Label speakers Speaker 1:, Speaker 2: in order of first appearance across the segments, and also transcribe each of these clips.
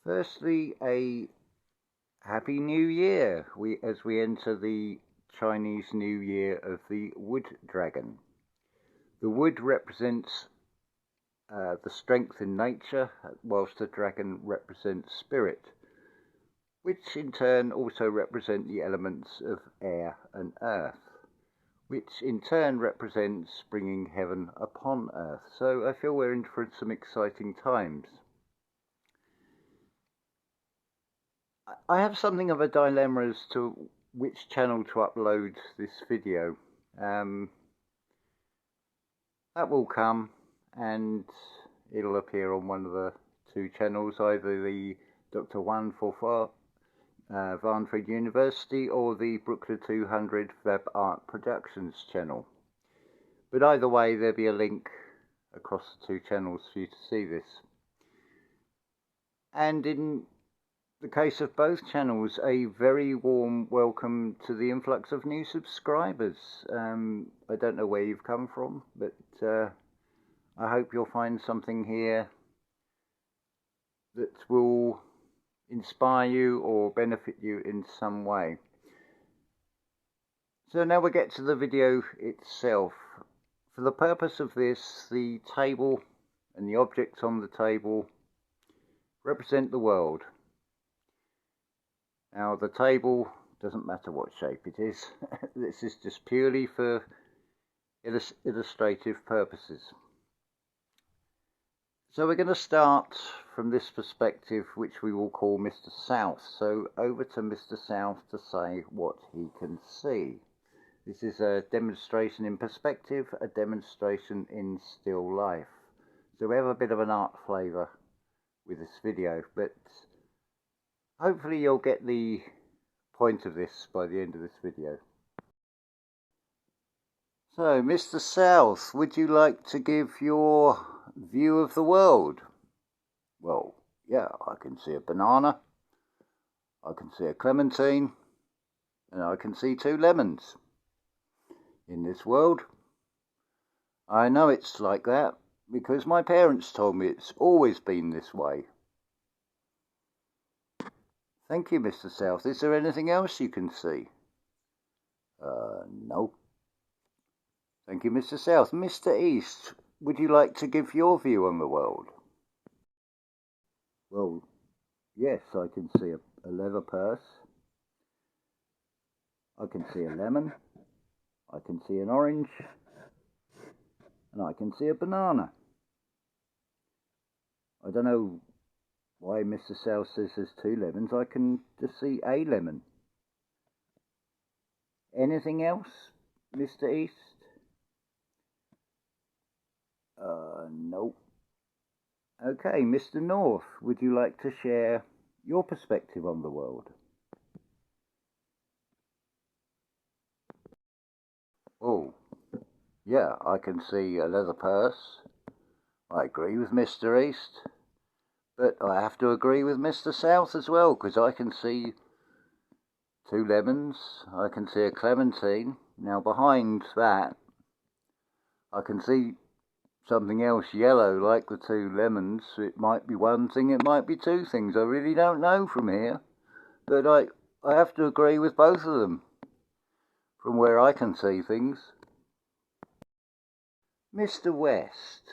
Speaker 1: Firstly, a Happy New Year as we enter the Chinese New Year of the Wood Dragon. The wood represents the strength in nature, whilst the dragon represents spirit, which in turn also represent the elements of air and earth, which in turn represents bringing heaven upon earth. So I feel we're in for some exciting times. I have something of a dilemma as to which channel to upload this video. That will come, and it'll appear on one of the two channels, either the Dr. Juan Forfar, Wahnfried University, or the Brooklyn 200 WAB-ART Productions channel. But either way, there'll be a link across the two channels for you to see this. And in the case of both channels, a very warm welcome to the influx of new subscribers. I don't know where you've come from, but I hope you'll find something here that will inspire you or benefit you in some way. So now we get to the video itself. For the purpose of this, the table and the objects on the table represent the world. Now the table doesn't matter what shape it is. This is just purely for illustrative purposes. So we're going to start from this perspective, which we will call Mr. South. So over to Mr. South to say what he can see. This is a demonstration in perspective, a demonstration in still life. So we have a bit of an art flavour with this video, but hopefully you'll get the point of this by the end of this video. So, Mr. South, would you like to give your view of the world? Well, yeah, I can see a banana, I can see a clementine, and I can see 2 lemons. In this world, I know it's like that because my parents told me it's always been this way. Thank you, Mr. South. Is there anything else you can see? No. Thank you, Mr. South. Mr. East, would you like to give your view on the world? Well, yes, I can see a leather purse. I can see a lemon. I can see an orange. And I can see a banana. I don't know why Mr. South says there's 2 lemons. I can just see a lemon. Anything else, Mr. East? Nope. Okay, Mr. North, would you like to share your perspective on the world? Oh, yeah, I can see a leather purse. I agree with Mr. East. But I have to agree with Mr. South as well, because I can see 2 lemons, I can see a clementine. Now behind that, I can see something else yellow like the 2 lemons. It might be one thing, it might be 2 things. I really don't know from here. But I have to agree with both of them, from where I can see things. Mr. West,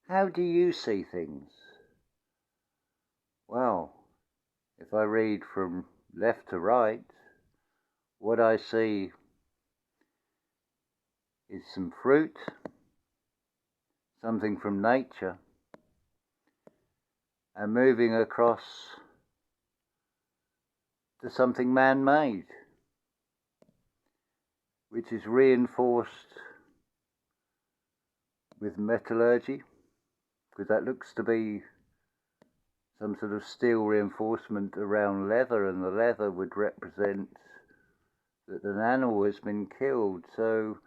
Speaker 1: how do you see things? Well, if I read from left to right, what I see is some fruit, something from nature, and moving across to something man-made, which is reinforced with metallurgy, because that looks to be some sort of steel reinforcement around leather, and the leather would represent that an animal has been killed. So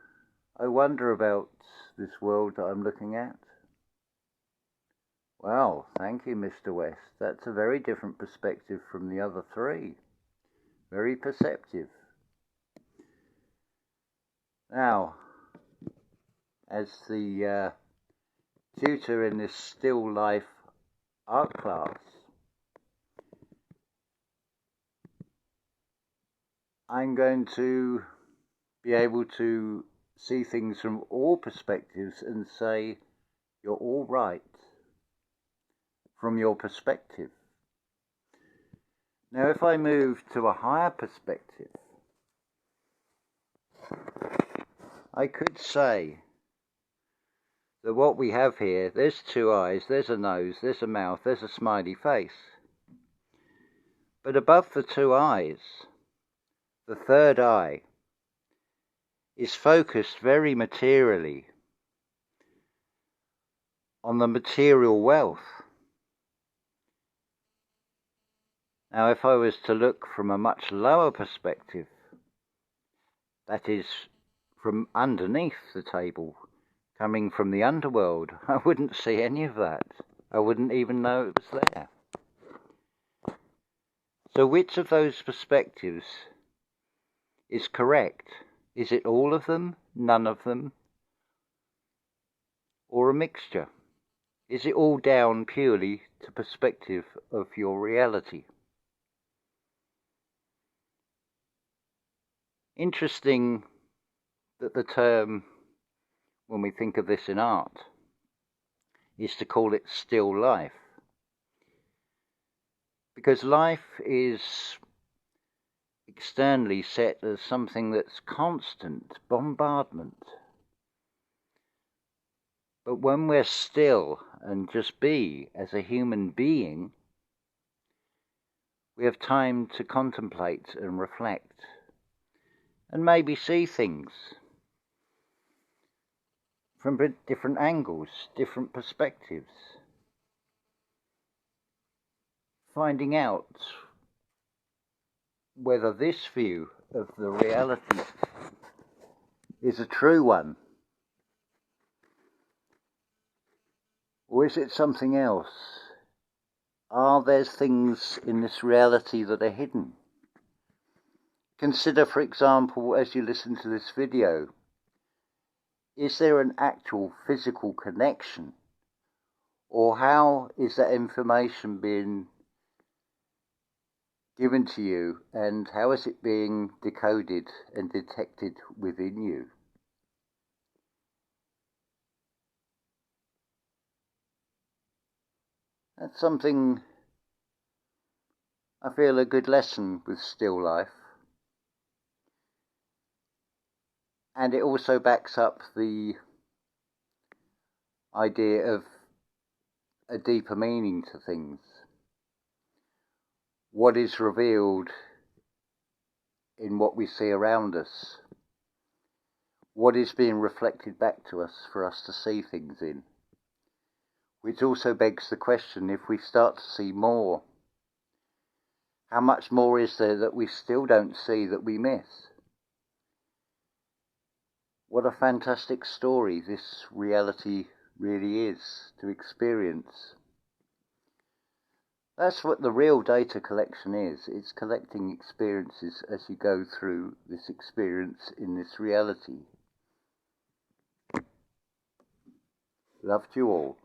Speaker 1: I wonder about this world that I'm looking at. Wow, thank you, Mr. West. That's a very different perspective from the other 3. Very perceptive. Now, as the tutor in this still life art class, I'm going to be able to see things from all perspectives and say, you're all right from your perspective. Now, if I move to a higher perspective, I could say that what we have here, there's two eyes, there's a nose, there's a mouth, there's a smiley face. But above the two eyes, the third eye is focused very materially on the material wealth. Now, if I was to look from a much lower perspective, that is, from underneath the table, coming from the underworld, I wouldn't see any of that. I wouldn't even know it was there. So which of those perspectives is correct? Is it all of them, none of them, or a mixture? Is it all down purely to perspective of your reality? Interesting that the term, when we think of this in art, is to call it still life. Because life is externally set as something that's constant, bombardment. But when we're still and just be as a human being, we have time to contemplate and reflect, and maybe see things from different angles, different perspectives, finding out whether this view of the reality is a true one, or is it something else? Are there things in this reality that are hidden? Consider, for example, as you listen to this video, is there an actual physical connection? Or how is that information being given to you, and how is it being decoded and detected within you? That's something I feel a good lesson with still life. And it also backs up the idea of a deeper meaning to things. What is revealed in what we see around us? What is being reflected back to us for us to see things in? Which also begs the question, if we start to see more, how much more is there that we still don't see that we miss? What a fantastic story this reality really is to experience. That's what the real data collection is. It's collecting experiences as you go through this experience in this reality. Love to you all.